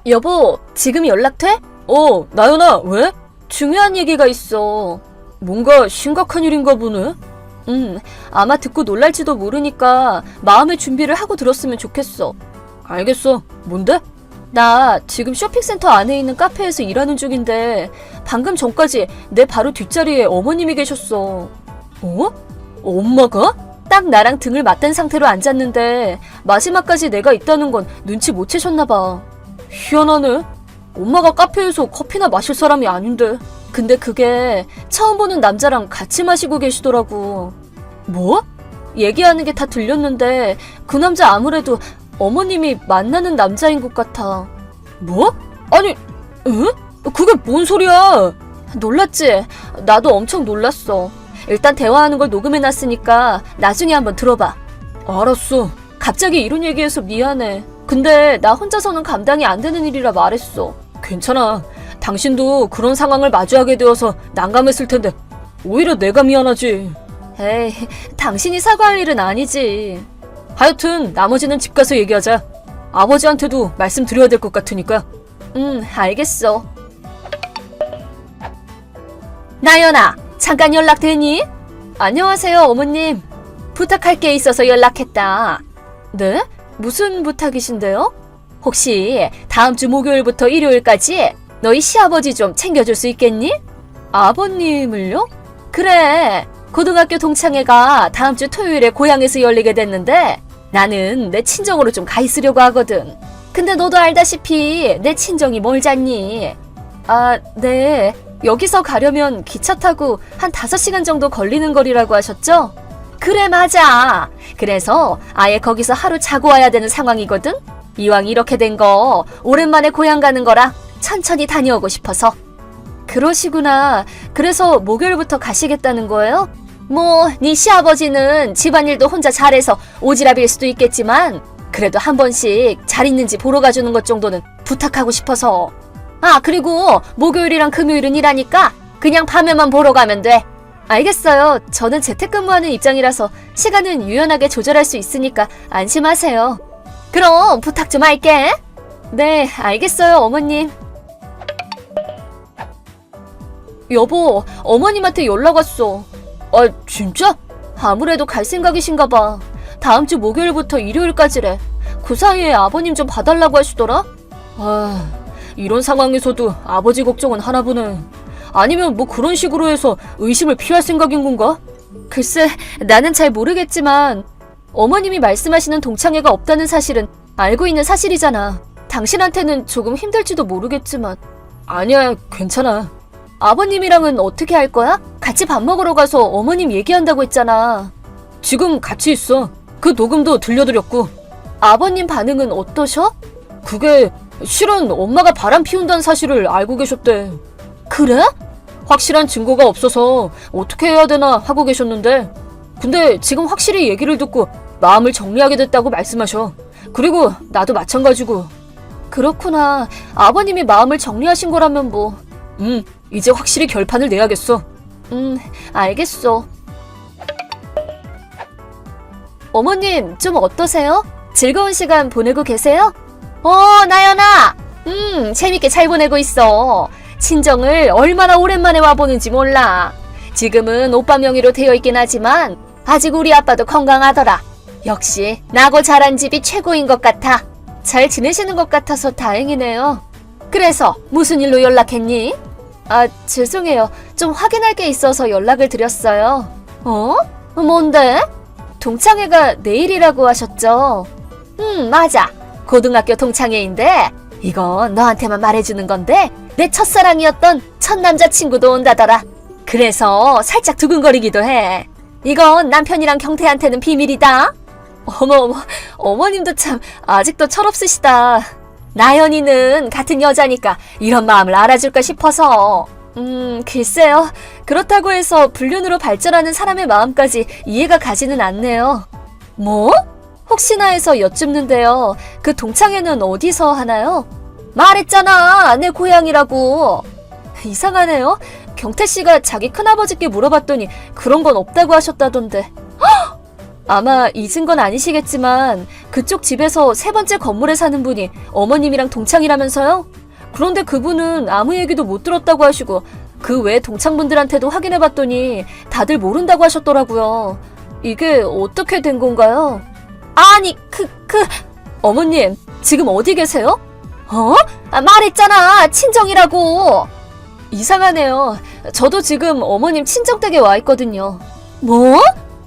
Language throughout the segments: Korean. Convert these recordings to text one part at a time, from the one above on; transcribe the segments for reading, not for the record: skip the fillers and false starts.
여보, 지금 연락돼? 나연아, 왜? 중요한 얘기가 있어. 뭔가 심각한 일인가 보네? 아마 듣고 놀랄지도 모르니까 마음의 준비를 하고 들었으면 좋겠어. 알겠어. 뭔데? 나 지금 쇼핑센터 안에 있는 카페에서 일하는 중인데 방금 전까지 내 바로 뒷자리에 어머님이 계셨어. 엄마가? 딱 나랑 등을 맞댄 상태로 앉았는데 마지막까지 내가 있다는 건 눈치 못 채셨나봐. 희한하네. 엄마가 카페에서 커피나 마실 사람이 아닌데. 근데 그게 처음 보는 남자랑 같이 마시고 계시더라고. 뭐? 얘기하는 게 다 들렸는데 그 남자 아무래도 어머님이 만나는 남자인 것 같아. 뭐? 아니, 응? 그게 뭔 소리야? 놀랐지? 나도 엄청 놀랐어. 일단 대화하는 걸 녹음해놨으니까 나중에 한번 들어봐. 알았어. 갑자기 이런 얘기해서 미안해. 근데 나 혼자서는 감당이 안 되는 일이라 말했어. 괜찮아. 당신도 그런 상황을 마주하게 되어서 난감했을 텐데 오히려 내가 미안하지. 에이, 당신이 사과할 일은 아니지. 하여튼 나머지는 집 가서 얘기하자. 아버지한테도 말씀드려야 될 것 같으니까. 알겠어. 나연아, 잠깐 연락되니? 안녕하세요, 어머님. 부탁할 게 있어서 연락했다. 네? 무슨 부탁이신데요? 혹시 다음 주 목요일부터 일요일까지 너희 시아버지 좀 챙겨줄 수 있겠니? 아버님을요? 그래. 고등학교 동창회가 다음 주 토요일에 고향에서 열리게 됐는데 나는 내 친정으로 좀 가 있으려고 하거든. 근데 너도 알다시피 내 친정이 멀잖니. 아, 네. 여기서 가려면 기차 타고 한 5시간 정도 걸리는 거리라고 하셨죠? 그래, 맞아. 그래서 아예 거기서 하루 자고 와야 되는 상황이거든? 이왕 이렇게 된 거 오랜만에 고향 가는 거라 천천히 다녀오고 싶어서. 그러시구나. 그래서 목요일부터 가시겠다는 거예요? 뭐, 네 시아버지는 집안일도 혼자 잘해서 오지랖일 수도 있겠지만 그래도 한 번씩 잘 있는지 보러 가주는 것 정도는 부탁하고 싶어서. 아, 그리고 목요일이랑 금요일은 일하니까 그냥 밤에만 보러 가면 돼. 알겠어요. 저는 재택근무하는 입장이라서 시간은 유연하게 조절할 수 있으니까 안심하세요. 그럼 부탁 좀 할게. 네, 알겠어요, 어머님. 여보, 어머님한테 연락 왔어. 아, 진짜? 아무래도 갈 생각이신가 봐. 다음 주 목요일부터 일요일까지래. 그 사이에 아버님 좀 봐달라고 하시더라? 아, 이런 상황에서도 아버지 걱정은 하나 보네. 아니면 뭐 그런 식으로 해서 의심을 피할 생각인 건가? 글쎄, 나는 잘 모르겠지만 어머님이 말씀하시는 동창회가 없다는 사실은 알고 있는 사실이잖아. 당신한테는 조금 힘들지도 모르겠지만. 아니야, 괜찮아. 아버님이랑은 어떻게 할 거야? 같이 밥 먹으러 가서 어머님 얘기한다고 했잖아. 지금 같이 있어. 그 녹음도 들려드렸고. 아버님 반응은 어떠셔? 그게 실은 엄마가 바람 피운다는 사실을 알고 계셨대. 그래? 확실한 증거가 없어서 어떻게 해야 되나 하고 계셨는데 근데 지금 확실히 얘기를 듣고 마음을 정리하게 됐다고 말씀하셔. 그리고 나도 마찬가지고. 그렇구나. 아버님이 마음을 정리하신 거라면 뭐. 이제 확실히 결판을 내야겠어. 알겠어. 어머님, 좀 어떠세요? 즐거운 시간 보내고 계세요? 나연아! 재밌게 잘 보내고 있어. 친정을 얼마나 오랜만에 와보는지 몰라. 지금은 오빠 명의로 되어 있긴 하지만 아직 우리 아빠도 건강하더라. 역시 나고 자란 집이 최고인 것 같아. 잘 지내시는 것 같아서 다행이네요. 그래서 무슨 일로 연락했니? 아, 죄송해요. 좀 확인할 게 있어서 연락을 드렸어요. 뭔데? 동창회가 내일이라고 하셨죠? 맞아. 고등학교 동창회인데 이건 너한테만 말해주는 건데 내 첫사랑이었던 첫 남자친구도 온다더라. 그래서 살짝 두근거리기도 해. 이건 남편이랑 경태한테는 비밀이다. 어머, 어머님도 참 아직도 철없으시다. 나연이는 같은 여자니까 이런 마음을 알아줄까 싶어서. 글쎄요. 그렇다고 해서 불륜으로 발전하는 사람의 마음까지 이해가 가지는 않네요. 뭐? 혹시나 해서 여쭙는데요. 그 동창회는 어디서 하나요? 말했잖아. 내 고향이라고. 이상하네요. 경태씨가 자기 큰아버지께 물어봤더니 그런 건 없다고 하셨다던데. 헉! 아마 잊은 건 아니시겠지만 그쪽 집에서 세 번째 건물에 사는 분이 어머님이랑 동창이라면서요? 그런데 그분은 아무 얘기도 못 들었다고 하시고 그 외 동창분들한테도 확인해봤더니 다들 모른다고 하셨더라고요. 이게 어떻게 된 건가요? 아니, 어머님, 지금 어디 계세요? 말했잖아, 친정이라고. 이상하네요. 저도 지금 어머님 친정댁에 와 있거든요. 뭐?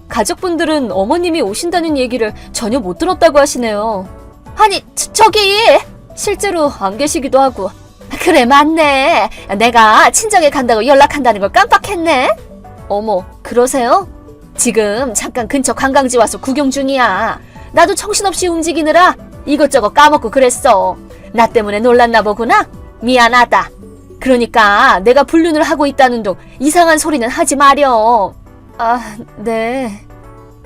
가족분들은 어머님이 오신다는 얘기를 전혀 못 들었다고 하시네요. 아니, 저기! 실제로 안 계시기도 하고. 그래, 맞네. 내가 친정에 간다고 연락한다는 걸 깜빡했네. 어머, 그러세요? 지금 잠깐 근처 관광지 와서 구경 중이야. 나도 정신없이 움직이느라 이것저것 까먹고 그랬어. 나 때문에 놀랐나 보구나? 미안하다. 그러니까 내가 불륜을 하고 있다는 둥 이상한 소리는 하지 마렴. 아, 네.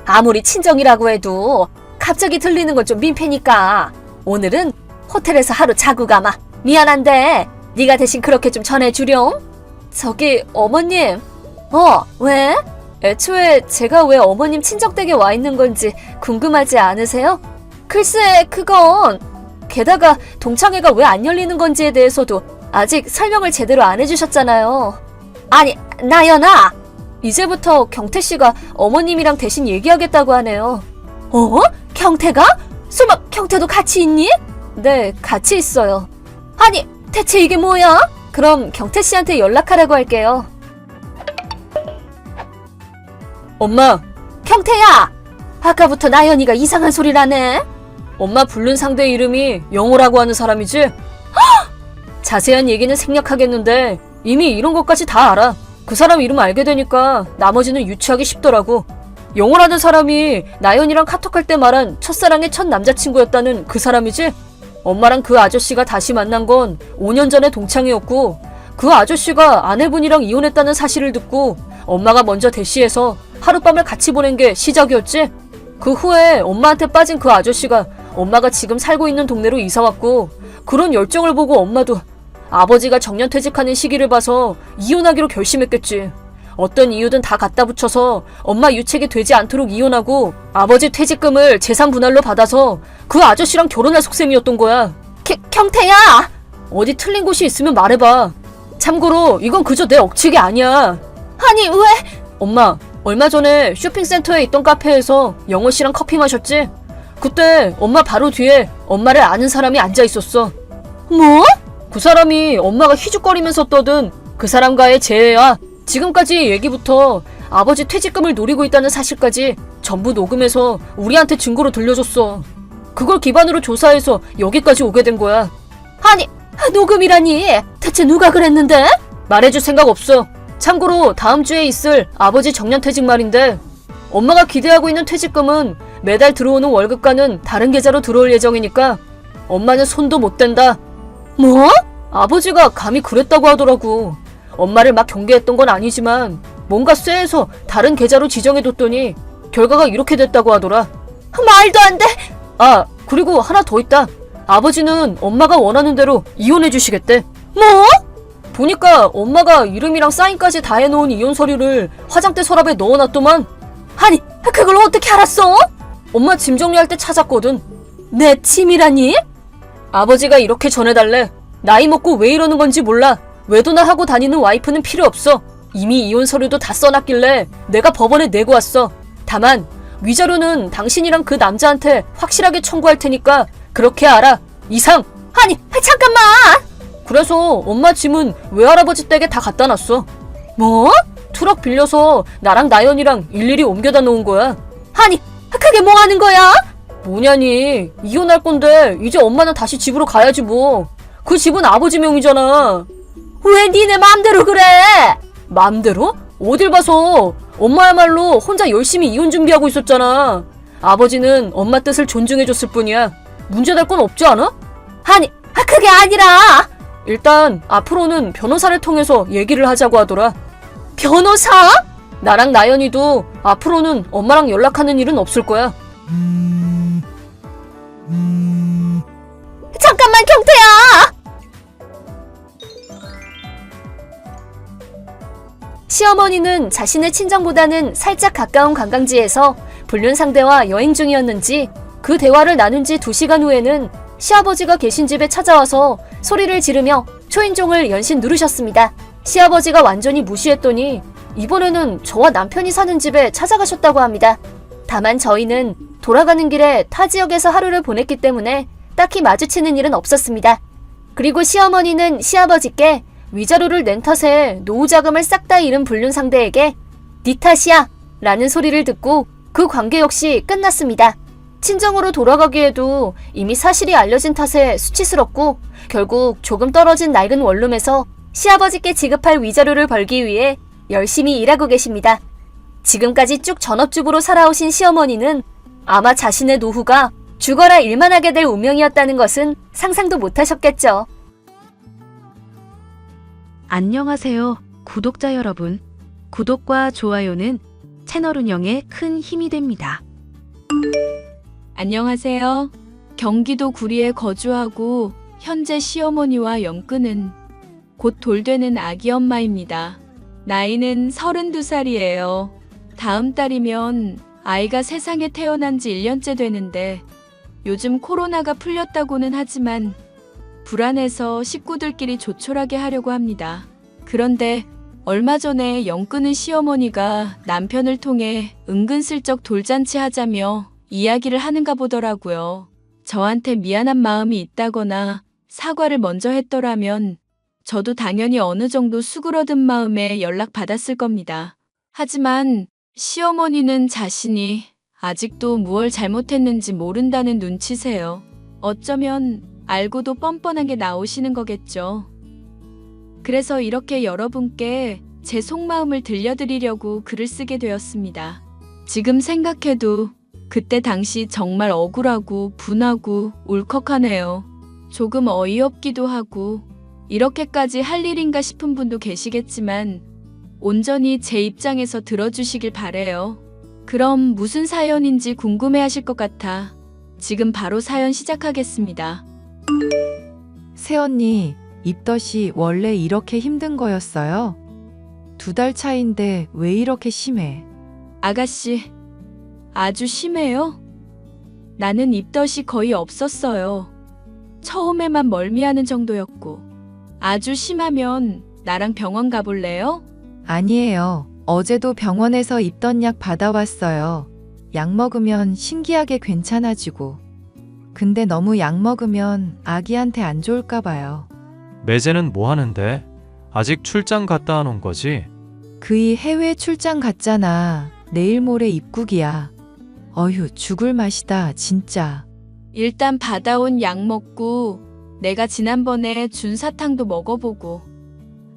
아무리 친정이라고 해도 갑자기 들리는 건 좀 민폐니까 오늘은 호텔에서 하루 자고 가마. 미안한데 네가 대신 그렇게 좀 전해주렴. 저기 어머님. 왜? 애초에 제가 왜 어머님 친정댁에 와 있는 건지 궁금하지 않으세요? 글쎄, 그건. 게다가 동창회가 왜 안 열리는 건지에 대해서도 아직 설명을 제대로 안 해주셨잖아요. 아니, 나연아! 이제부터 경태씨가 어머님이랑 대신 얘기하겠다고 하네요. 경태가? 설마 경태도 같이 있니? 네, 같이 있어요. 아니, 대체 이게 뭐야? 그럼 경태씨한테 연락하라고 할게요. 엄마! 경태야! 아까부터 나연이가 이상한 소리를 하네? 엄마 불륜 상대 이름이 영호라고 하는 사람이지? 헉! 자세한 얘기는 생략하겠는데 이미 이런 것까지 다 알아. 그 사람 이름 알게 되니까 나머지는 유추하기 쉽더라고. 영호라는 사람이 나연이랑 카톡할 때 말한 첫사랑의 첫 남자친구였다는 그 사람이지? 엄마랑 그 아저씨가 다시 만난 건 5년 전의 동창이었고 그 아저씨가 아내분이랑 이혼했다는 사실을 듣고 엄마가 먼저 대시해서 하룻밤을 같이 보낸 게 시작이었지? 그 후에 엄마한테 빠진 그 아저씨가 엄마가 지금 살고 있는 동네로 이사왔고 그런 열정을 보고 엄마도 아버지가 정년퇴직하는 시기를 봐서 이혼하기로 결심했겠지. 어떤 이유든 다 갖다 붙여서 엄마 유책이 되지 않도록 이혼하고 아버지 퇴직금을 재산 분할로 받아서 그 아저씨랑 결혼할 속셈이었던 거야. 경태야! 어디 틀린 곳이 있으면 말해봐. 참고로 이건 그저 내 억측이 아니야. 아니, 왜? 엄마, 얼마 전에 쇼핑센터에 있던 카페에서 영호 씨랑 커피 마셨지? 그때 엄마 바로 뒤에 엄마를 아는 사람이 앉아 있었어. 뭐? 그 사람이 엄마가 희죽거리면서 떠든 그 사람과의 재회야. 지금까지 얘기부터 아버지 퇴직금을 노리고 있다는 사실까지 전부 녹음해서 우리한테 증거로 들려줬어. 그걸 기반으로 조사해서 여기까지 오게 된 거야. 아니, 녹음이라니? 대체 누가 그랬는데? 말해줄 생각 없어. 참고로 다음 주에 있을 아버지 정년퇴직 말인데 엄마가 기대하고 있는 퇴직금은 매달 들어오는 월급과는 다른 계좌로 들어올 예정이니까 엄마는 손도 못 댄다. 뭐? 아버지가 감히 그랬다고 하더라고. 엄마를 막 경계했던 건 아니지만 뭔가 쎄해서 다른 계좌로 지정해뒀더니 결과가 이렇게 됐다고 하더라. 말도 안 돼! 아, 그리고 하나 더 있다. 아버지는 엄마가 원하는 대로 이혼해 주시겠대. 뭐? 보니까 엄마가 이름이랑 사인까지 다 해놓은 이혼 서류를 화장대 서랍에 넣어놨더만. 아니, 그걸 어떻게 알았어? 엄마 짐 정리할 때 찾았거든. 내 짐이라니? 아버지가 이렇게 전해달래. 나이 먹고 왜 이러는 건지 몰라. 외도나 하고 다니는 와이프는 필요 없어. 이미 이혼 서류도 다 써놨길래 내가 법원에 내고 왔어. 다만 위자료는 당신이랑 그 남자한테 확실하게 청구할 테니까 그렇게 알아. 이상. 아니, 잠깐만. 그래서 엄마 짐은 외할아버지 댁에 다 갖다 놨어. 뭐? 트럭 빌려서 나랑 나연이랑 일일이 옮겨다 놓은 거야. 아니, 그게 뭐 하는 거야? 뭐냐니, 이혼할 건데 이제 엄마는 다시 집으로 가야지 뭐. 그 집은 아버지 명의잖아. 왜 니네 맘대로 그래? 맘대로? 어딜 봐서. 엄마야말로 혼자 열심히 이혼 준비하고 있었잖아. 아버지는 엄마 뜻을 존중해줬을 뿐이야. 문제될 건 없지 않아? 아니, 그게 아니라. 일단 앞으로는 변호사를 통해서 얘기를 하자고 하더라. 변호사? 나랑 나연이도 앞으로는 엄마랑 연락하는 일은 없을 거야. 잠깐만, 경태야! 시어머니는 자신의 친정보다는 살짝 가까운 관광지에서 불륜 상대와 여행 중이었는지 그 대화를 나눈 지 2시간 후에는 시아버지가 계신 집에 찾아와서 소리를 지르며 초인종을 연신 누르셨습니다. 시아버지가 완전히 무시했더니 이번에는 저와 남편이 사는 집에 찾아가셨다고 합니다. 다만 저희는 돌아가는 길에 타 지역에서 하루를 보냈기 때문에 딱히 마주치는 일은 없었습니다. 그리고 시어머니는 시아버지께 위자료를 낸 탓에 노후 자금을 싹 다 잃은 불륜 상대에게 네 탓이야 라는 소리를 듣고 그 관계 역시 끝났습니다. 친정으로 돌아가기에도 이미 사실이 알려진 탓에 수치스럽고 결국 조금 떨어진 낡은 원룸에서 시아버지께 지급할 위자료를 벌기 위해 열심히 일하고 계십니다. 지금까지 쭉 전업주부로 살아오신 시어머니는 아마 자신의 노후가 죽어라 일만 하게 될 운명이었다는 것은 상상도 못하셨겠죠. 안녕하세요, 구독자 여러분. 구독과 좋아요는 채널 운영에 큰 힘이 됩니다. 안녕하세요. 경기도 구리에 거주하고 현재 시어머니와 연근은 곧 돌되는 아기 엄마입니다. 나이는 32살이에요. 다음 달이면 아이가 세상에 태어난 지 1년째 되는데 요즘 코로나가 풀렸다고는 하지만 불안해서 식구들끼리 조촐하게 하려고 합니다. 그런데 얼마 전에 연근은 시어머니가 남편을 통해 은근슬쩍 돌잔치 하자며 이야기를 하는가 보더라고요. 저한테 미안한 마음이 있다거나 사과를 먼저 했더라면 저도 당연히 어느 정도 수그러든 마음에 연락받았을 겁니다. 하지만 시어머니는 자신이 아직도 무얼 잘못했는지 모른다는 눈치세요. 어쩌면 알고도 뻔뻔하게 나오시는 거겠죠. 그래서 이렇게 여러분께 제 속마음을 들려드리려고 글을 쓰게 되었습니다. 지금 생각해도 그때 당시 정말 억울하고 분하고 울컥하네요. 조금 어이없기도 하고 이렇게까지 할 일인가 싶은 분도 계시겠지만 온전히 제 입장에서 들어주시길 바래요. 그럼 무슨 사연인지 궁금해하실 것 같아 지금 바로 사연 시작하겠습니다. 새언니, 입덧이 원래 이렇게 힘든 거였어요? 2달 차인데 왜 이렇게 심해? 아가씨, 아주 심해요? 나는 입덧이 거의 없었어요. 처음에만 멀미하는 정도였고. 아주 심하면 나랑 병원 가볼래요? 아니에요. 어제도 병원에서 입덧약 받아왔어요. 약 먹으면 신기하게 괜찮아지고. 근데 너무 약 먹으면 아기한테 안 좋을까 봐요. 매제는 뭐 하는데? 아직 출장 갔다 온 거지? 그이 해외 출장 갔잖아. 내일 모레 입국이야. 어휴, 죽을 맛이다, 진짜. 일단 받아온 약 먹고 내가 지난번에 준 사탕도 먹어보고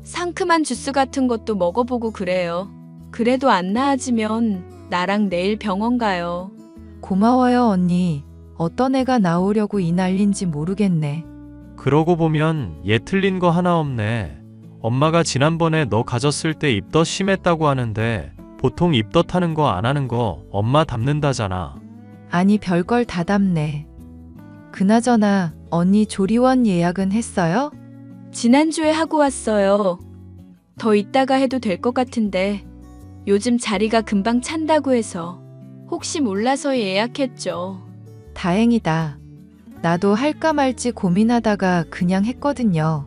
상큼한 주스 같은 것도 먹어보고 그래요. 그래도 안 나아지면 나랑 내일 병원 가요. 고마워요, 언니. 어떤 애가 나오려고 이 난린지 모르겠네. 그러고 보면 얘 틀린 거 하나 없네. 엄마가 지난번에 너 가졌을 때 입덧 심했다고 하는데 보통 입덧 하는 거 안 하는 거 엄마 닮는다잖아. 아니, 별걸 다 답네. 그나저나 언니 조리원 예약은 했어요? 지난주에 하고 왔어요. 더 있다가 해도 될 것 같은데 요즘 자리가 금방 찬다고 해서 혹시 몰라서 예약했죠. 다행이다. 나도 할까 말지 고민하다가 그냥 했거든요.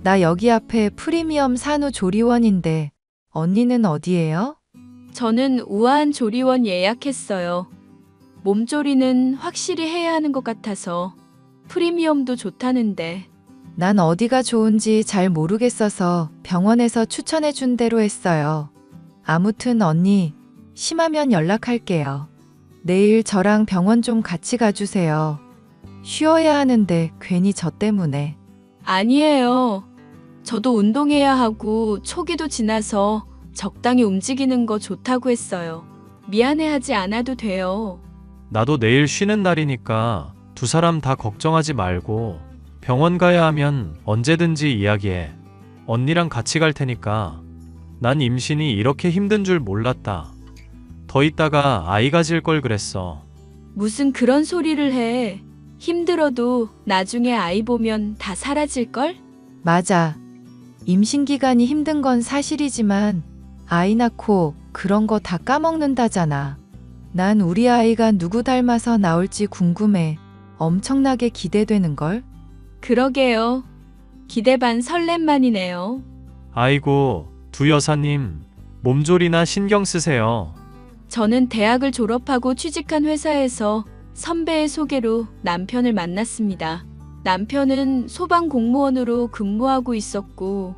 나 여기 앞에 프리미엄 산후 조리원인데 언니는 어디예요? 저는 우아한 조리원 예약했어요. 몸조리는 확실히 해야 하는 것 같아서 프리미엄도 좋다는데. 난 어디가 좋은지 잘 모르겠어서 병원에서 추천해준 대로 했어요. 아무튼 언니, 심하면 연락할게요. 내일 저랑 병원 좀 같이 가주세요. 쉬어야 하는데 괜히 저 때문에. 아니에요. 저도 운동해야 하고 초기도 지나서 적당히 움직이는 거 좋다고 했어요. 미안해하지 않아도 돼요. 나도 내일 쉬는 날이니까 두 사람 다 걱정하지 말고 병원 가야 하면 언제든지 이야기해. 언니랑 같이 갈 테니까. 난 임신이 이렇게 힘든 줄 몰랐다. 더 있다가 아이 가질 걸 그랬어. 무슨 그런 소리를 해. 힘들어도 나중에 아이 보면 다 사라질걸? 맞아. 임신 기간이 힘든 건 사실이지만 아이 낳고 그런 거 다 까먹는다잖아. 난 우리 아이가 누구 닮아서 나올지 궁금해. 엄청나게 기대되는걸? 그러게요. 기대 반 설렘만이네요. 아이고, 두 여사님, 몸조리나 신경 쓰세요. 저는 대학을 졸업하고 취직한 회사에서 선배의 소개로 남편을 만났습니다. 남편은 소방 공무원으로 근무하고 있었고,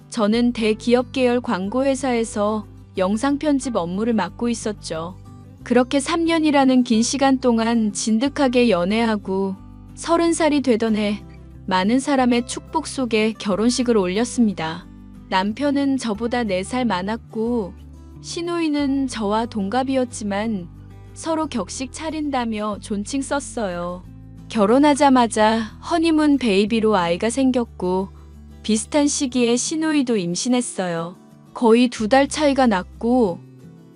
저는 대기업 계열 광고회사에서 영상 편집 업무를 맡고 있었죠. 그렇게 3년이라는 긴 시간 동안 진득하게 연애하고 30살이 되던 해 많은 사람의 축복 속에 결혼식을 올렸습니다. 남편은 저보다 4살 많았고 시누이는 저와 동갑이었지만 서로 격식 차린다며 존칭 썼어요. 결혼하자마자 허니문 베이비로 아이가 생겼고 비슷한 시기에 시누이도 임신했어요. 거의 2달 차이가 났고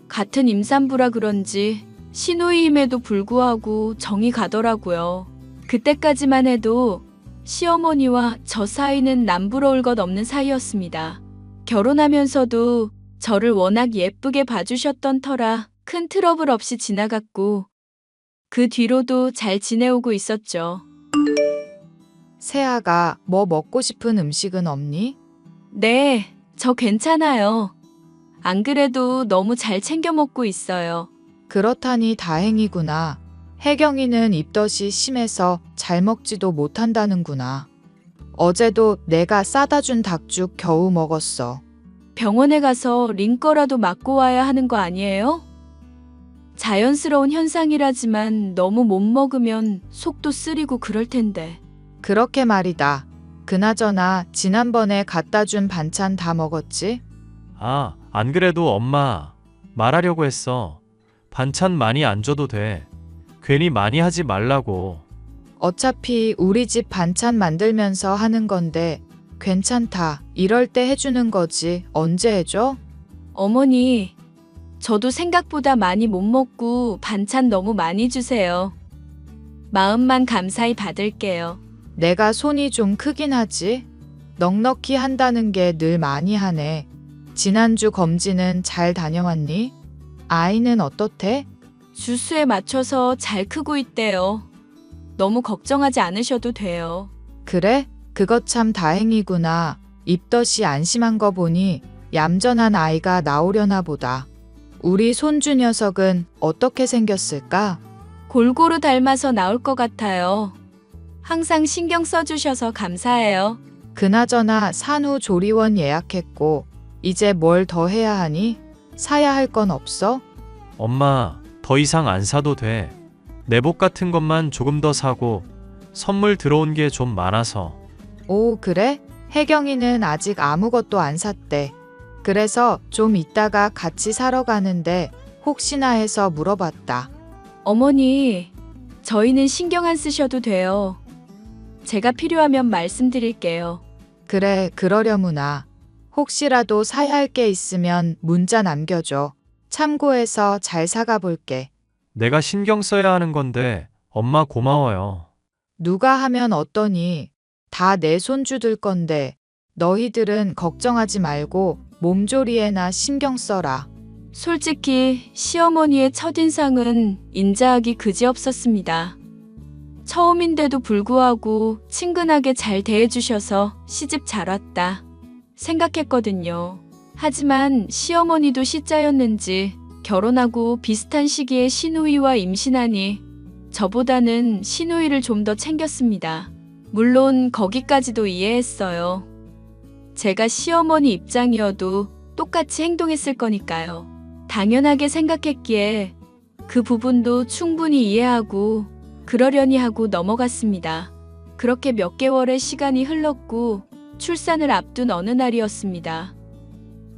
같은 임산부라 그런지 시누이임에도 불구하고 정이 가더라고요. 그때까지만 해도 시어머니와 저 사이는 남부러울 것 없는 사이였습니다. 결혼하면서도 저를 워낙 예쁘게 봐주셨던 터라 큰 트러블 없이 지나갔고 그 뒤로도 잘 지내오고 있었죠. 세아가 뭐 먹고 싶은 음식은 없니? 네, 저 괜찮아요. 안 그래도 너무 잘 챙겨 먹고 있어요. 그렇다니 다행이구나. 혜경이는 입덧이 심해서 잘 먹지도 못한다는구나. 어제도 내가 싸다 준 닭죽 겨우 먹었어. 병원에 가서 링거라도 맞고 와야 하는 거 아니에요? 자연스러운 현상이라지만 너무 못 먹으면 속도 쓰리고 그럴 텐데. 그렇게 말이다. 그나저나 지난번에 갖다 준 반찬 다 먹었지? 아, 안 그래도 엄마 말하려고 했어. 반찬 많이 안 줘도 돼. 괜히 많이 하지 말라고. 어차피 우리 집 반찬 만들면서 하는 건데 괜찮다. 이럴 때 해주는 거지. 언제 해줘? 어머니, 저도 생각보다 많이 못 먹고 반찬 너무 많이 주세요. 마음만 감사히 받을게요. 내가 손이 좀 크긴 하지. 넉넉히 한다는 게 늘 많이 하네. 지난주 검진은 잘 다녀왔니? 아이는 어떻대? 주수에 맞춰서 잘 크고 있대요. 너무 걱정하지 않으셔도 돼요. 그래? 그것 참 다행이구나. 입덧이 안심한 거 보니 얌전한 아이가 나오려나 보다. 우리 손주 녀석은 어떻게 생겼을까? 골고루 닮아서 나올 것 같아요. 항상 신경 써주셔서 감사해요. 그나저나 산후조리원 예약했고 이제 뭘 더 해야 하니? 사야 할 건 없어? 엄마, 더 이상 안 사도 돼. 내복 같은 것만 조금 더 사고 선물 들어온 게 좀 많아서. 오, 그래? 혜경이는 아직 아무것도 안 샀대. 그래서 좀 이따가 같이 사러 가는데 혹시나 해서 물어봤다. 어머니, 저희는 신경 안 쓰셔도 돼요. 제가 필요하면 말씀드릴게요. 그래, 그러려무나. 혹시라도 사야 할 게 있으면 문자 남겨줘. 참고해서 잘 사가 볼게. 내가 신경 써야 하는 건데 엄마 고마워요. 누가 하면 어떠니? 다 내 손주들 건데 너희들은 걱정하지 말고 몸조리에나 신경 써라. 솔직히 시어머니의 첫인상은 인자하기 그지없었습니다. 처음인데도 불구하고 친근하게 잘 대해주셔서 시집 잘 왔다 생각했거든요. 하지만 시어머니도 시자였는지 결혼하고 비슷한 시기에 시누이와 임신하니 저보다는 시누이를 좀 더 챙겼습니다. 물론 거기까지도 이해했어요. 제가 시어머니 입장이어도 똑같이 행동했을 거니까요. 당연하게 생각했기에 그 부분도 충분히 이해하고 그러려니 하고 넘어갔습니다. 그렇게 몇 개월의 시간이 흘렀고 출산을 앞둔 어느 날이었습니다.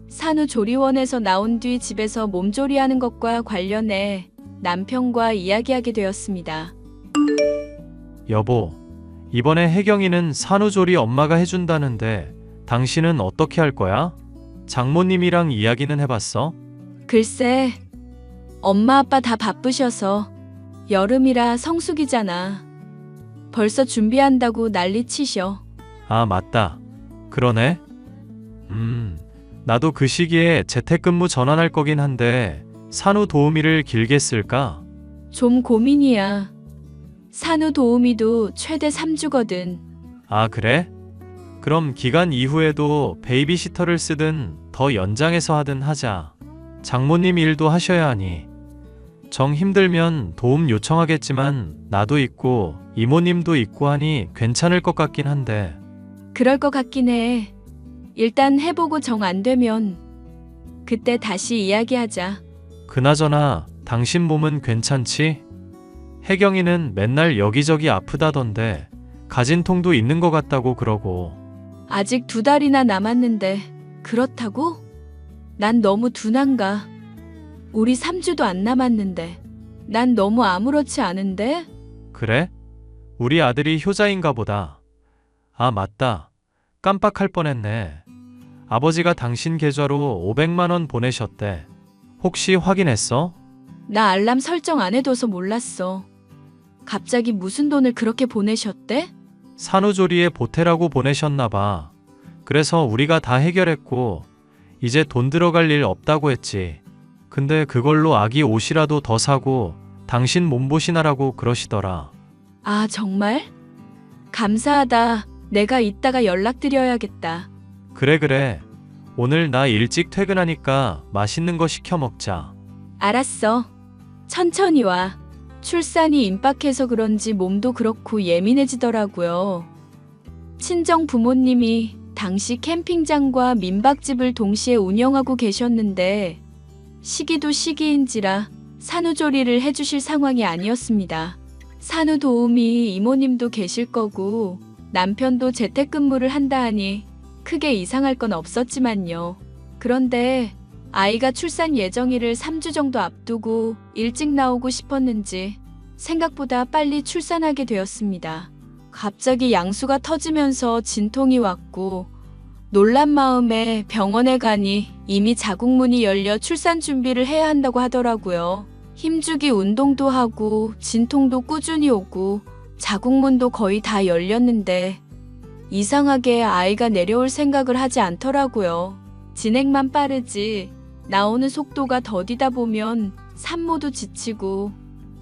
산후조리원에서 나온 뒤 집에서 몸조리하는 것과 관련해 남편과 이야기하게 되었습니다. 여보, 이번에 혜경이는 산후조리 엄마가 해준다는데 당신은 어떻게 할 거야? 장모님이랑 이야기는 해봤어? 글쎄, 엄마 아빠 다 바쁘셔서 여름이라 성수기잖아. 벌써 준비한다고 난리치셔. 아, 맞다. 그러네. 나도 그 시기에 재택근무 전환할 거긴 한데 산후도우미를 길게 쓸까? 좀 고민이야. 산후도우미도 최대 3주거든. 아, 그래? 그럼 기간 이후에도 베이비시터를 쓰든 더 연장해서 하든 하자. 장모님 일도 하셔야 하니. 정 힘들면 도움 요청하겠지만 나도 있고 이모님도 있고 하니 괜찮을 것 같긴 한데. 그럴 것 같긴 해. 일단 해보고 정 안 되면 그때 다시 이야기하자. 그나저나 당신 몸은 괜찮지? 혜경이는 맨날 여기저기 아프다던데 가진 통도 있는 것 같다고 그러고. 아직 2달이나 남았는데 그렇다고? 난 너무 둔한가? 우리 3주도 안 남았는데 난 너무 아무렇지 않은데? 그래? 우리 아들이 효자인가 보다. 아, 맞다. 깜빡할 뻔했네. 아버지가 당신 계좌로 500만 원 보내셨대. 혹시 확인했어? 나 알람 설정 안 해둬서 몰랐어. 갑자기 무슨 돈을 그렇게 보내셨대? 산후조리에 보태라고 보내셨나 봐. 그래서 우리가 다 해결했고 이제 돈 들어갈 일 없다고 했지. 근데 그걸로 아기 옷이라도 더 사고 당신 몸보신하라고 그러시더라. 아, 정말? 감사하다. 내가 이따가 연락드려야겠다. 그래. 오늘 나 일찍 퇴근하니까 맛있는 거 시켜 먹자. 알았어. 천천히 와. 출산이 임박해서 그런지 몸도 그렇고 예민해지더라고요. 친정 부모님이 당시 캠핑장과 민박집을 동시에 운영하고 계셨는데 시기도 시기인지라 산후조리를 해주실 상황이 아니었습니다. 산후도우미 이모님도 계실 거고 남편도 재택근무를 한다 하니 크게 이상할 건 없었지만요. 그런데 아이가 출산 예정일을 3주 정도 앞두고 일찍 나오고 싶었는지 생각보다 빨리 출산하게 되었습니다. 갑자기 양수가 터지면서 진통이 왔고 놀란 마음에 병원에 가니 이미 자궁문이 열려 출산 준비를 해야 한다고 하더라고요. 힘주기 운동도 하고 진통도 꾸준히 오고 자궁문도 거의 다 열렸는데 이상하게 아이가 내려올 생각을 하지 않더라고요. 진행만 빠르지 나오는 속도가 더디다 보면 산모도 지치고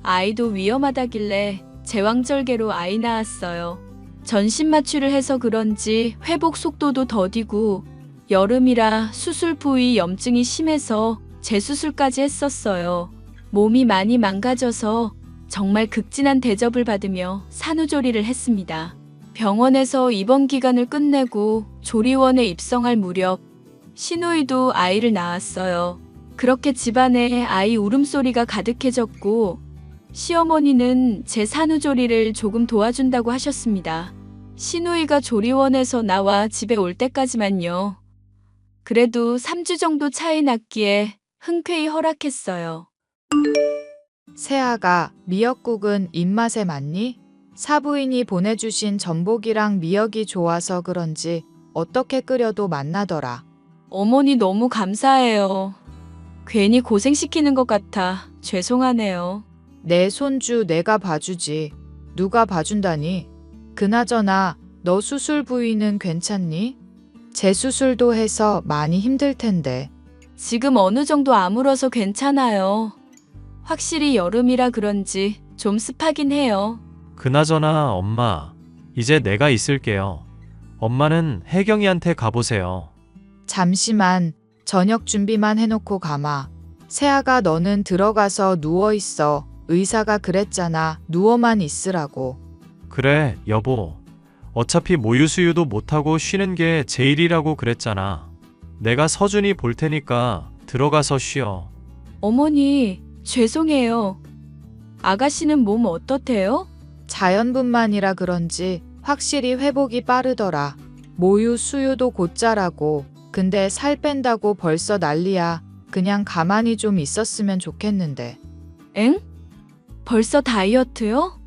아이도 위험하다길래 제왕절개로 아이 낳았어요. 전신 마취를 해서 그런지 회복 속도도 더디고 여름이라 수술 부위 염증이 심해서 재수술까지 했었어요. 몸이 많이 망가져서 정말 극진한 대접을 받으며 산후조리를 했습니다. 병원에서 입원 기간을 끝내고 조리원에 입성할 무렵 시누이도 아이를 낳았어요. 그렇게 집안에 아이 울음소리가 가득해졌고 시어머니는 제 산후조리를 조금 도와준다고 하셨습니다. 시누이가 조리원에서 나와 집에 올 때까지만요. 그래도 3주 정도 차이 났기에 흔쾌히 허락했어요. 세아가 미역국은 입맛에 맞니? 사부인이 보내주신 전복이랑 미역이 좋아서 그런지 어떻게 끓여도 맛나더라. 어머니 너무 감사해요. 괜히 고생시키는 것 같아 죄송하네요. 내 손주 내가 봐주지. 누가 봐준다니? 그나저나 너 수술 부위는 괜찮니? 재수술도 해서 많이 힘들 텐데. 지금 어느 정도 아물어서 괜찮아요. 확실히 여름이라 그런지 좀 습하긴 해요. 그나저나 엄마, 이제 내가 있을게요. 엄마는 혜경이한테 가보세요. 잠시만, 저녁 준비만 해놓고 가마. 세아가 너는 들어가서 누워있어. 의사가 그랬잖아. 누워만 있으라고. 그래, 여보. 어차피 모유수유도 못하고 쉬는 게 제일이라고 그랬잖아. 내가 서준이 볼 테니까 들어가서 쉬어. 어머니, 죄송해요. 아가씨는 몸 어떻대요? 자연분만이라 그런지 확실히 회복이 빠르더라. 모유 수유도 곧자라고. 근데 살 뺀다고 벌써 난리야. 그냥 가만히 좀 있었으면 좋겠는데. 엥? 벌써 다이어트요?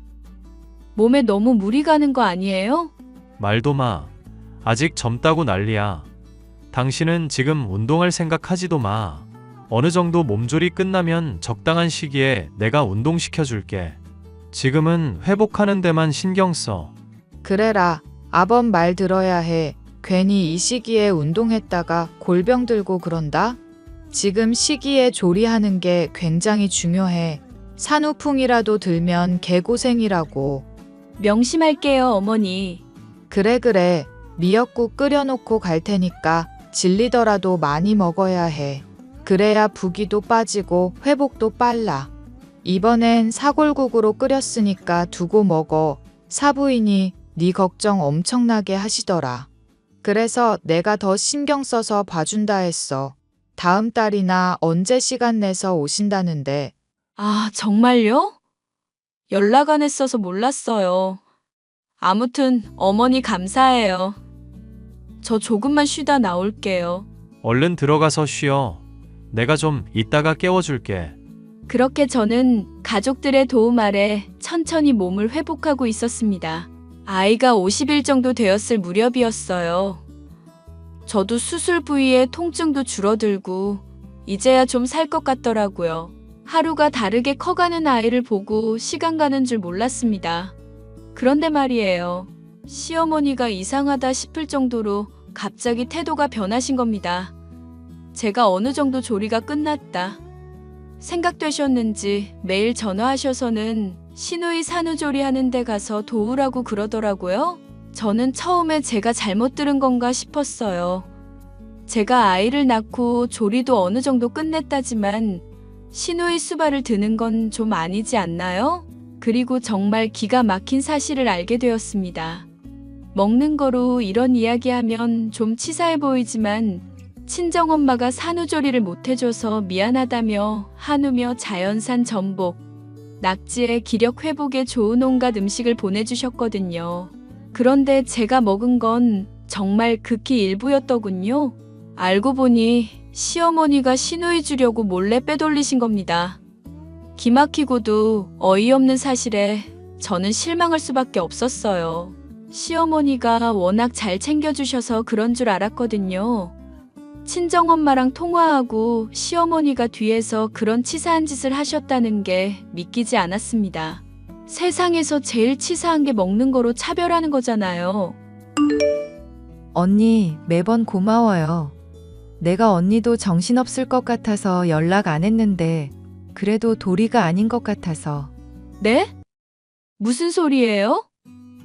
몸에 너무 무리 가는 거 아니에요? 말도 마. 아직 젊다고 난리야. 당신은 지금 운동할 생각하지도 마. 어느 정도 몸조리 끝나면 적당한 시기에 내가 운동시켜줄게. 지금은 회복하는 데만 신경 써. 그래라. 아범 말 들어야 해. 괜히 이 시기에 운동했다가 골병 들고 그런다? 지금 시기에 조리하는 게 굉장히 중요해. 산후풍이라도 들면 개고생이라고. 명심할게요, 어머니. 그래. 미역국 끓여놓고 갈 테니까 질리더라도 많이 먹어야 해. 그래야 부기도 빠지고 회복도 빨라. 이번엔 사골국으로 끓였으니까 두고 먹어. 사부인이 네 걱정 엄청나게 하시더라. 그래서 내가 더 신경 써서 봐준다 했어. 다음 달이나 언제 시간 내서 오신다는데. 아, 정말요? 연락 안 했어서 몰랐어요. 아무튼 어머니 감사해요. 저 조금만 쉬다 나올게요. 얼른 들어가서 쉬어. 내가 좀 이따가 깨워줄게. 그렇게 저는 가족들의 도움 아래 천천히 몸을 회복하고 있었습니다. 아이가 50일 정도 되었을 무렵이었어요. 저도 수술 부위의 통증도 줄어들고 이제야 좀 살 것 같더라고요. 하루가 다르게 커가는 아이를 보고 시간 가는 줄 몰랐습니다. 그런데 말이에요. 시어머니가 이상하다 싶을 정도로 갑자기 태도가 변하신 겁니다. 제가 어느 정도 조리가 끝났다 생각되셨는지 매일 전화하셔서는 시누이 산후조리 하는 데 가서 도우라고 그러더라고요. 저는 처음에 제가 잘못 들은 건가 싶었어요. 제가 아이를 낳고 조리도 어느 정도 끝냈다지만 시누이 수발을 드는 건 좀 아니지 않나요? 그리고 정말 기가 막힌 사실을 알게 되었습니다. 먹는 거로 이런 이야기하면 좀 치사해 보이지만 친정엄마가 산후조리를 못해줘서 미안하다며 한우며 자연산 전복, 낙지에 기력 회복에 좋은 온갖 음식을 보내주셨거든요. 그런데 제가 먹은 건 정말 극히 일부였더군요. 알고 보니 시어머니가 시누이 주려고 몰래 빼돌리신 겁니다. 기막히고도 어이없는 사실에 저는 실망할 수밖에 없었어요. 시어머니가 워낙 잘 챙겨주셔서 그런 줄 알았거든요. 친정엄마랑 통화하고 시어머니가 뒤에서 그런 치사한 짓을 하셨다는 게 믿기지 않았습니다. 세상에서 제일 치사한 게 먹는 거로 차별하는 거잖아요. 언니, 매번 고마워요. 내가 언니도 정신없을 것 같아서 연락 안 했는데, 그래도 도리가 아닌 것 같아서. 네? 무슨 소리예요?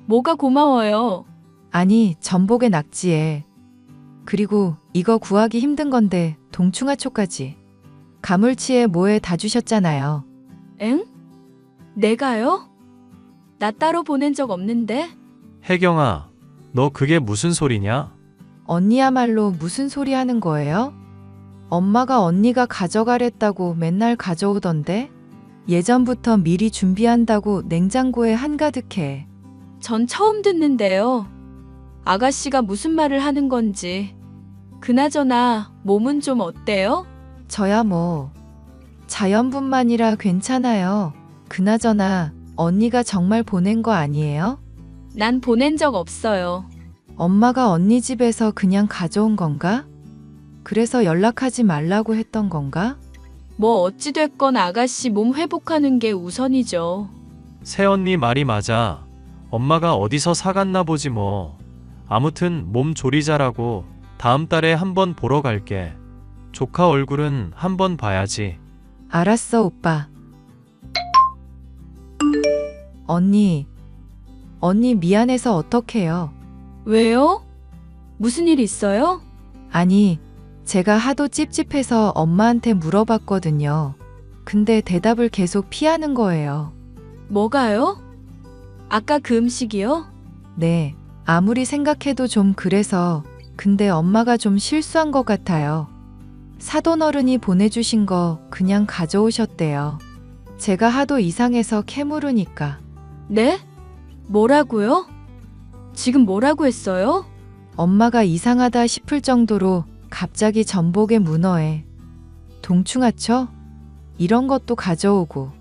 뭐가 고마워요? 아니, 전복에 낙지에. 그리고 이거 구하기 힘든 건데 동충하초까지. 가물치에 뭐에 다 주셨잖아요. 엥? 내가요? 나 따로 보낸 적 없는데? 혜경아, 너 그게 무슨 소리냐? 언니야말로 무슨 소리 하는 거예요? 엄마가 언니가 가져가랬다고 맨날 가져오던데? 예전부터 미리 준비한다고 냉장고에 한가득해. 전 처음 듣는데요. 아가씨가 무슨 말을 하는 건지. 그나저나 몸은 좀 어때요? 저야 뭐 자연분만이라 괜찮아요. 그나저나 언니가 정말 보낸 거 아니에요? 난 보낸 적 없어요. 엄마가 언니 집에서 그냥 가져온 건가? 그래서 연락하지 말라고 했던 건가? 뭐 어찌됐건 아가씨 몸 회복하는 게 우선이죠. 새언니 말이 맞아. 엄마가 어디서 사갔나 보지 뭐. 아무튼 몸 조리자라고 다음 달에 한번 보러 갈게. 조카 얼굴은 한번 봐야지. 알았어, 오빠. 언니 미안해서 어떡해요? 왜요? 무슨 일 있어요? 아니, 제가 하도 찝찝해서 엄마한테 물어봤거든요. 근데 대답을 계속 피하는 거예요. 뭐가요? 아까 그 음식이요? 네, 아무리 생각해도 좀 그래서. 근데 엄마가 좀 실수한 것 같아요. 사돈어른이 보내주신 거 그냥 가져오셨대요. 제가 하도 이상해서 캐물으니까. 네? 뭐라고요? 지금 뭐라고 했어요? 엄마가 이상하다 싶을 정도로 갑자기 전복에 문어에 동충하초? 이런 것도 가져오고.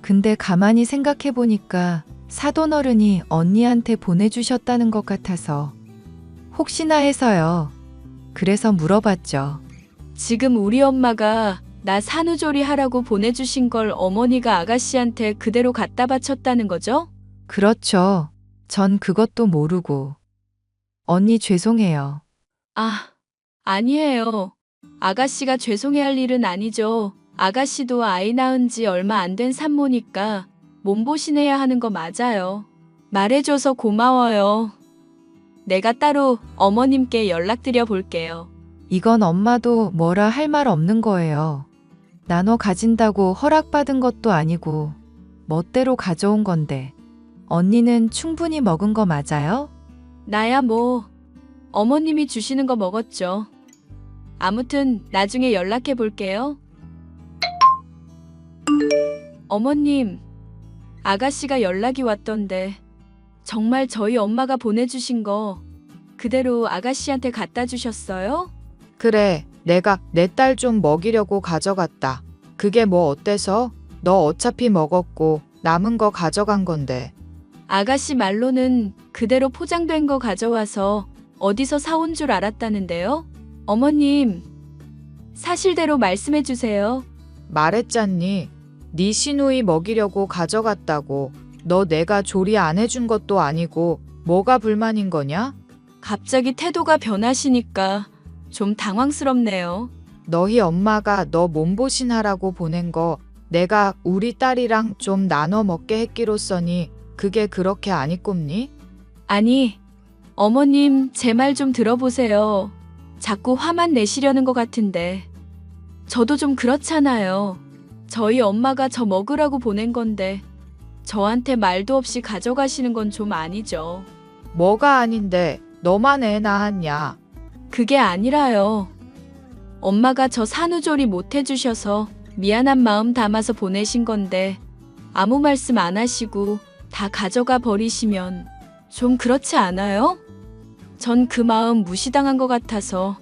근데 가만히 생각해보니까 사돈어른이 언니한테 보내주셨다는 것 같아서 혹시나 해서요. 그래서 물어봤죠. 지금 우리 엄마가 나 산후조리 하라고 보내주신 걸 어머니가 아가씨한테 그대로 갖다 바쳤다는 거죠? 그렇죠. 전 그것도 모르고. 언니 죄송해요. 아, 아니에요. 아가씨가 죄송해할 일은 아니죠. 아가씨도 아이 낳은 지 얼마 안 된 산모니까 몸보신해야 하는 거 맞아요. 말해줘서 고마워요. 내가 따로 어머님께 연락드려 볼게요. 이건 엄마도 뭐라 할 말 없는 거예요. 나눠 가진다고 허락받은 것도 아니고 멋대로 가져온 건데. 언니는 충분히 먹은 거 맞아요? 나야 뭐 어머님이 주시는 거 먹었죠. 아무튼 나중에 연락해 볼게요. 어머님, 아가씨가 연락이 왔던데 정말 저희 엄마가 보내주신 거 그대로 아가씨한테 갖다 주셨어요? 그래, 내가 내 딸 좀 먹이려고 가져갔다. 그게 뭐 어때서? 너 어차피 먹었고 남은 거 가져간 건데. 아가씨 말로는 그대로 포장된 거 가져와서 어디서 사온 줄 알았다는데요? 어머님, 사실대로 말씀해 주세요. 말했잖니. 네 시누이 먹이려고 가져갔다고. 너 내가 조리 안 해준 것도 아니고 뭐가 불만인 거냐? 갑자기 태도가 변하시니까 좀 당황스럽네요. 너희 엄마가 너 몸보신하라고 보낸 거 내가 우리 딸이랑 좀 나눠 먹게 했기로써니 그게 그렇게 안 이꼽니? 아니, 어머님 제 말 좀 들어보세요. 자꾸 화만 내시려는 것 같은데. 저도 좀 그렇잖아요. 저희 엄마가 저 먹으라고 보낸 건데 저한테 말도 없이 가져가시는 건 좀 아니죠. 뭐가 아닌데 너만 애 낳았냐? 그게 아니라요. 엄마가 저 산후조리 못 해주셔서 미안한 마음 담아서 보내신 건데 아무 말씀 안 하시고 다 가져가 버리시면 좀 그렇지 않아요? 전 그 마음 무시당한 것 같아서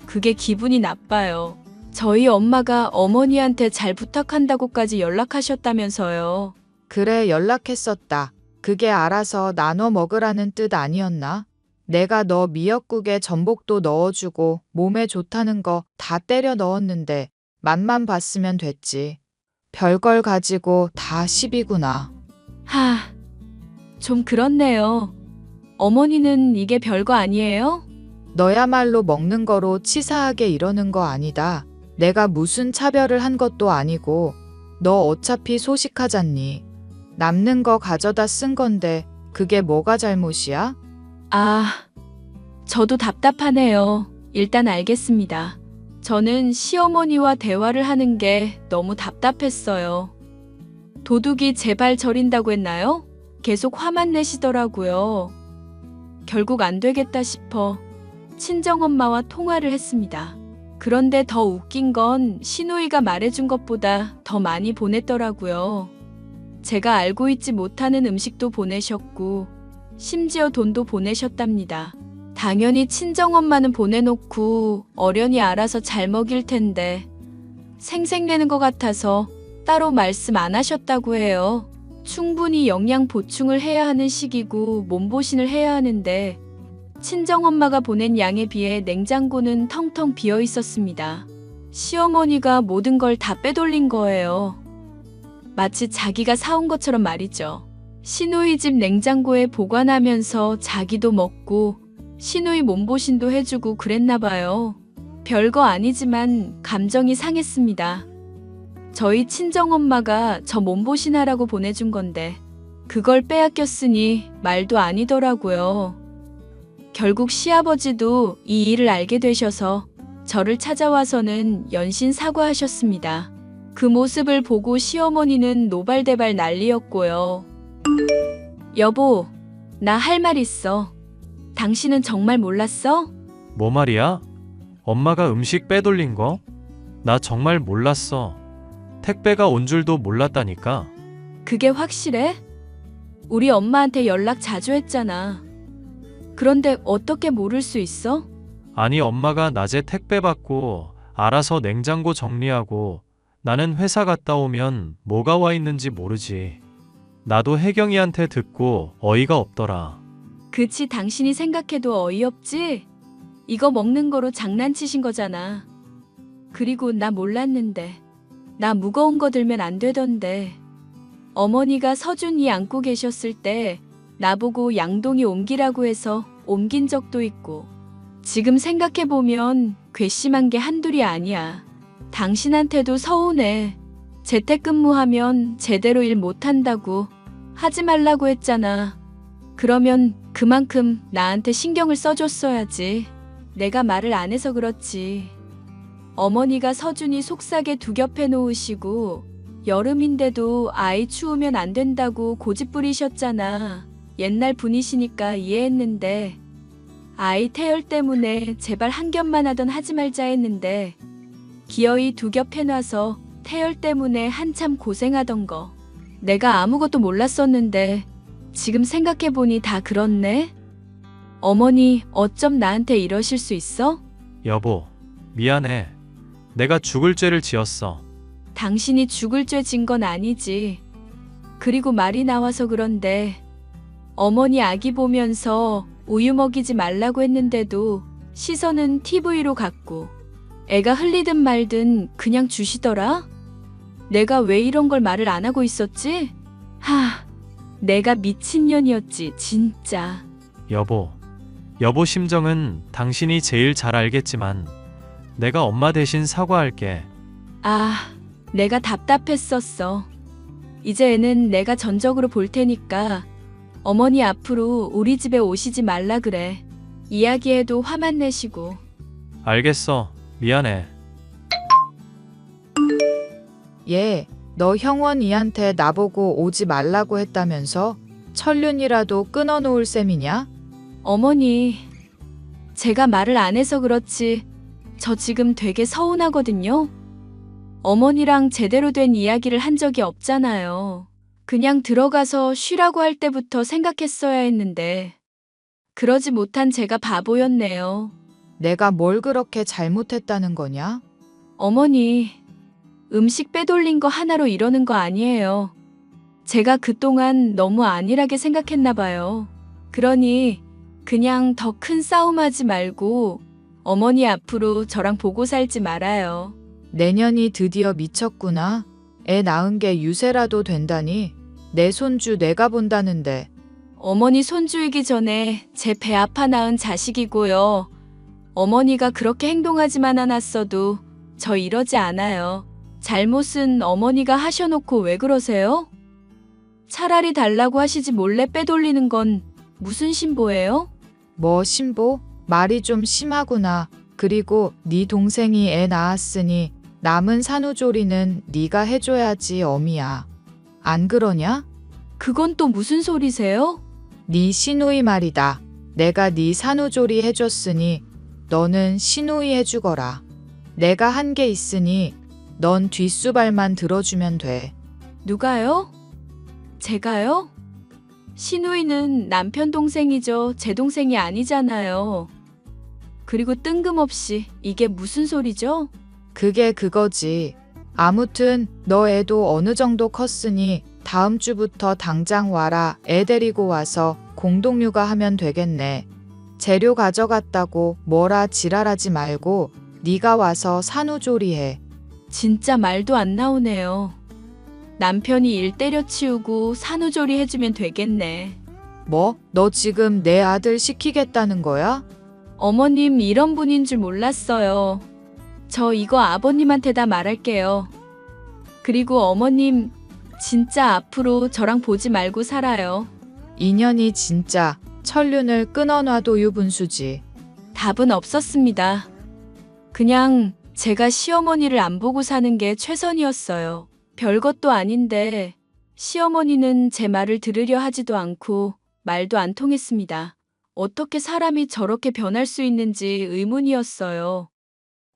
그게 기분이 나빠요. 저희 엄마가 어머니한테 잘 부탁한다고까지 연락하셨다면서요. 그래, 연락했었다. 그게 알아서 나눠 먹으라는 뜻 아니었나? 내가 너 미역국에 전복도 넣어주고 몸에 좋다는 거 다 때려 넣었는데 맛만 봤으면 됐지. 별걸 가지고 다 시비구나. 하, 좀 그렇네요. 어머니는 이게 별거 아니에요? 너야말로 먹는 거로 치사하게 이러는 거 아니다. 내가 무슨 차별을 한 것도 아니고 너 어차피 소식하잖니. 남는 거 가져다 쓴 건데 그게 뭐가 잘못이야? 아, 저도 답답하네요. 일단 알겠습니다. 저는 시어머니와 대화를 하는 게 너무 답답했어요. 도둑이 제 발 저린다고 했나요? 계속 화만 내시더라고요. 결국 안 되겠다 싶어 친정엄마와 통화를 했습니다. 그런데 더 웃긴 건 시누이가 말해준 것보다 더 많이 보냈더라고요. 제가 알고 있지 못하는 음식도 보내셨고 심지어 돈도 보내셨답니다. 당연히 친정엄마는 보내놓고 어련히 알아서 잘 먹일 텐데 생색내는 것 같아서 따로 말씀 안 하셨다고 해요. 충분히 영양 보충을 해야 하는 시기고 몸보신을 해야 하는데 친정엄마가 보낸 양에 비해 냉장고는 텅텅 비어 있었습니다. 시어머니가 모든 걸 다 빼돌린 거예요. 마치 자기가 사온 것처럼 말이죠. 시누이 집 냉장고에 보관하면서 자기도 먹고 시누이 몸보신도 해주고 그랬나 봐요. 별거 아니지만 감정이 상했습니다. 저희 친정엄마가 저 몸보신하라고 보내준 건데 그걸 빼앗겼으니 말도 아니더라고요. 결국 시아버지도 이 일을 알게 되셔서 저를 찾아와서는 연신 사과하셨습니다. 그 모습을 보고 시어머니는 노발대발 난리였고요. 여보, 나 할 말 있어. 당신은 정말 몰랐어? 뭐 말이야? 엄마가 음식 빼돌린 거? 나 정말 몰랐어. 택배가 온 줄도 몰랐다니까. 그게 확실해? 우리 엄마한테 연락 자주 했잖아. 그런데 어떻게 모를 수 있어? 아니, 엄마가 낮에 택배 받고 알아서 냉장고 정리하고 나는 회사 갔다 오면 뭐가 와 있는지 모르지. 나도 혜경이한테 듣고 어이가 없더라. 그치, 당신이 생각해도 어이없지? 이거 먹는 거로 장난치신 거잖아. 그리고 나 몰랐는데. 나 무거운 거 들면 안 되던데. 어머니가 서준이 안고 계셨을 때 나보고 양동이 옮기라고 해서 옮긴 적도 있고 지금 생각해보면 괘씸한 게 한둘이 아니야. 당신한테도 서운해. 재택근무하면 제대로 일 못한다고 하지 말라고 했잖아. 그러면 그만큼 나한테 신경을 써줬어야지. 내가 말을 안 해서 그렇지. 어머니가 서준이 속삭에 두 겹해 놓으시고 여름인데도 아이 추우면 안 된다고 고집 부리셨잖아. 옛날 분이시니까 이해했는데 아이 태열 때문에 제발 한 겹만 하던 하지 말자 했는데 기어이 두 겹 해놔서 태열 때문에 한참 고생하던 거. 내가 아무것도 몰랐었는데 지금 생각해보니 다 그렇네. 어머니 어쩜 나한테 이러실 수 있어? 여보, 미안해. 내가 죽을 죄를 지었어. 당신이 죽을 죄 진 건 아니지. 그리고 말이 나와서 그런데 어머니 아기 보면서 우유 먹이지 말라고 했는데도 시선은 TV로 갔고 애가 흘리든 말든 그냥 주시더라? 내가 왜 이런 걸 말을 안 하고 있었지? 내가 미친년이었지 진짜. 여보 심정은 당신이 제일 잘 알겠지만 내가 엄마 대신 사과할게. 내가 답답했었어. 이제 애는 내가 전적으로 볼 테니까 어머니 앞으로 우리 집에 오시지 말라 그래. 이야기해도 화만 내시고. 알겠어. 미안해. 얘, 너 형원이한테 나보고 오지 말라고 했다면서? 천륜이라도 끊어놓을 셈이냐? 어머니, 제가 말을 안 해서 그렇지 저 지금 되게 서운하거든요. 어머니랑 제대로 된 이야기를 한 적이 없잖아요. 그냥 들어가서 쉬라고 할 때부터 생각했어야 했는데 그러지 못한 제가 바보였네요. 내가 뭘 그렇게 잘못했다는 거냐? 어머니, 음식 빼돌린 거 하나로 이러는 거 아니에요. 제가 그동안 너무 안일하게 생각했나 봐요. 그러니 그냥 더 큰 싸움하지 말고 어머니 앞으로 저랑 보고 살지 말아요. 내년이 드디어 미쳤구나. 애 낳은 게 유세라도 된다니. 내 손주 내가 본다는데. 어머니 손주이기 전에 제 배 아파 낳은 자식이고요. 어머니가 그렇게 행동하지만 않았어도 저 이러지 않아요. 잘못은 어머니가 하셔놓고 왜 그러세요? 차라리 달라고 하시지 몰래 빼돌리는 건 무슨 신보예요? 뭐 신보? 말이 좀 심하구나. 그리고 네 동생이 애 낳았으니 남은 산후조리는 네가 해줘야지 어미야. 안 그러냐? 그건 또 무슨 소리세요? 네 시누이 말이다. 내가 네 산후조리 해줬으니 너는 시누이 해주거라. 내가 한 게 있으니 넌 뒷수발만 들어주면 돼. 누가요? 제가요? 시누이는 남편 동생이죠. 제 동생이 아니잖아요. 그리고 뜬금없이 이게 무슨 소리죠? 그게 그거지. 아무튼 너 애도 어느 정도 컸으니 다음 주부터 당장 와라. 애 데리고 와서 공동육아하면 되겠네. 재료 가져갔다고 뭐라 지랄하지 말고 네가 와서 산후조리해. 진짜 말도 안 나오네요. 남편이 일 때려치우고 산후조리 해주면 되겠네. 뭐? 너 지금 내 아들 시키겠다는 거야? 어머님 이런 분인 줄 몰랐어요. 저 이거 아버님한테 다 말할게요. 그리고 어머님 진짜 앞으로 저랑 보지 말고 살아요. 인연이 진짜 천륜을 끊어놔도 유분수지. 답은 없었습니다. 그냥 제가 시어머니를 안 보고 사는 게 최선이었어요. 별것도 아닌데 시어머니는 제 말을 들으려 하지도 않고 말도 안 통했습니다. 어떻게 사람이 저렇게 변할 수 있는지 의문이었어요.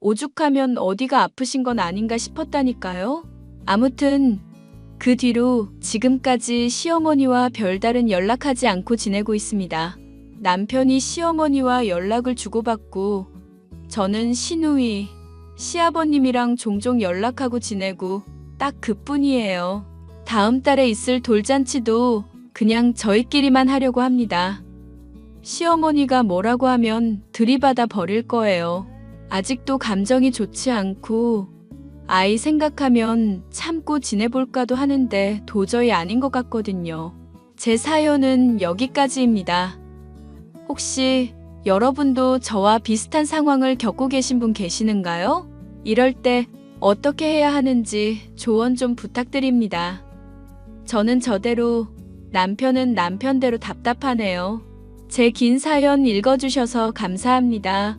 오죽하면 어디가 아프신 건 아닌가 싶었다니까요. 아무튼 그 뒤로 지금까지 시어머니와 별다른 연락하지 않고 지내고 있습니다. 남편이 시어머니와 연락을 주고받고 저는 시누이, 시아버님이랑 종종 연락하고 지내고 딱 그뿐이에요. 다음 달에 있을 돌잔치도 그냥 저희끼리만 하려고 합니다. 시어머니가 뭐라고 하면 들이받아 버릴 거예요. 아직도 감정이 좋지 않고 아이 생각하면 참고 지내볼까도 하는데 도저히 아닌 것 같거든요. 제 사연은 여기까지입니다. 혹시 여러분도 저와 비슷한 상황을 겪고 계신 분 계시는가요? 이럴 때 어떻게 해야 하는지 조언 좀 부탁드립니다. 저는 저대로, 남편은 남편대로 답답하네요. 제 긴 사연 읽어주셔서 감사합니다.